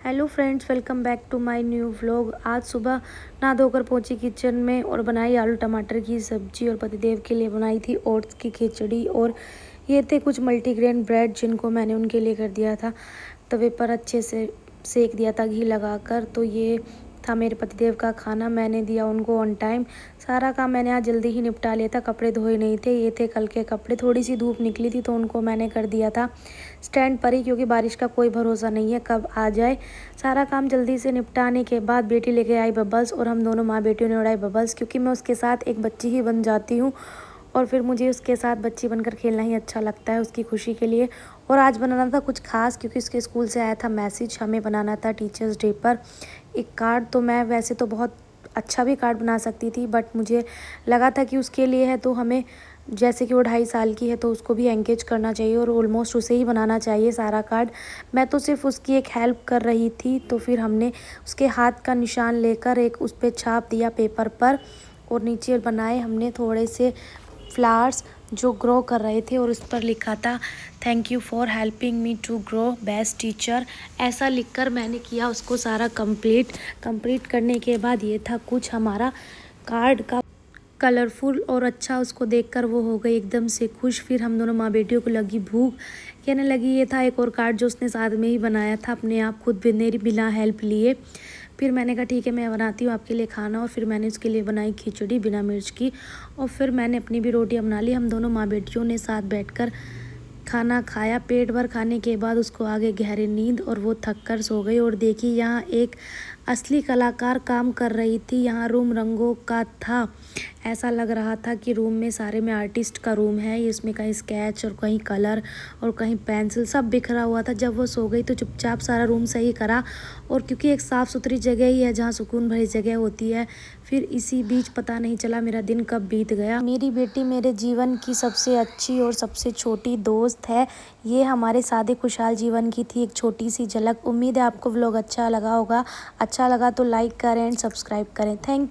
Hello friends, welcome back to my new vlog. आज सुबह नहा धोकर पहुंची किचन में और बनाई आलू टमाटर की सब्जी और पतिदेव के लिए बनाई थी ओट्स की खिचड़ी। और ये थे कुछ मल्टीग्रेन ब्रेड जिनको मैंने उनके लिए कर दिया था तवे पर अच्छे से सेक दिया था घी लगाकर। तो ये था मेरे पतिदेव का खाना, मैंने दिया उनको ऑन टाइम। सारा काम मैंने आज जल्दी ही निपटा लिया था, कपड़े धोए नहीं थे, ये थे कल के कपड़े। थोड़ी सी धूप निकली थी तो उनको मैंने कर दिया था स्टैंड पर ही, क्योंकि बारिश का कोई भरोसा नहीं है कब आ जाए। सारा काम जल्दी से निपटाने के बाद बेटी लेके आई बबल्स और हम दोनों माँ बेटियों ने उड़ाई बबल्स, क्योंकि मैं उसके साथ एक बच्ची ही बन जाती हूँ और फिर मुझे उसके साथ बच्ची बनकर खेलना ही अच्छा लगता है उसकी खुशी के लिए। और आज बनाना था कुछ खास, क्योंकि उसके स्कूल से आया था मैसेज, हमें बनाना था टीचर्स डे पर एक कार्ड। तो मैं वैसे तो बहुत अच्छा भी कार्ड बना सकती थी, बट मुझे लगा था कि उसके लिए है तो हमें, जैसे कि वो 2.5 साल की है तो उसको भी एंगेज करना चाहिए और ऑलमोस्ट उसे ही बनाना चाहिए सारा कार्ड। मैं तो सिर्फ उसकी एक हेल्प कर रही थी। तो फिर हमने उसके हाथ का निशान लेकर एक उस पर छाप दिया पेपर पर और नीचे बनाए हमने थोड़े से फ्लावर्स जो ग्रो कर रहे थे और उस पर लिखा था thank you for helping me to grow best teacher. ऐसा लिखकर मैंने किया उसको सारा कंप्लीट करने के बाद ये था कुछ हमारा कार्ड का कलरफुल और अच्छा। उसको देखकर वो हो गई एकदम से खुश। फिर हम दोनों माँ बेटियों को लगी भूख, कहने लगी ये था एक और कार्ड जो उसने साथ में ही बनाया था अपने आप खुद मेरी बिना हेल्प लिए। फिर मैंने कहा ठीक है मैं बनाती हूँ आपके लिए खाना, और फिर मैंने उसके लिए बनाई खिचड़ी बिना मिर्च की और फिर मैंने अपनी भी रोटियाँ बना ली। हम दोनों माँ बेटियों ने साथ बैठकर खाना खाया। पेट भर खाने के बाद उसको आगे गहरी नींद और वो थक कर सो गई। और देखिए यहाँ एक असली कलाकार काम कर रही थी। यहाँ रूम रंगों का था, ऐसा लग रहा था कि रूम में सारे में आर्टिस्ट का रूम है। इसमें कहीं स्केच और कहीं कलर और कहीं पेंसिल सब बिखरा हुआ था। जब वो सो गई तो चुपचाप सारा रूम सही करा, और क्योंकि एक साफ़ सुथरी जगह ही है जहाँ सुकून भरी जगह होती है। फिर इसी बीच पता नहीं चला मेरा दिन कब बीत गया। मेरी बेटी मेरे जीवन की सबसे अच्छी और सबसे छोटी दोस्त है। ये हमारे सादे खुशहाल जीवन की थी एक छोटी सी झलक। उम्मीद है आपको व्लॉग अच्छा लगा होगा। अच्छा लगा तो लाइक करें एंड सब्सक्राइब करें। Thank you.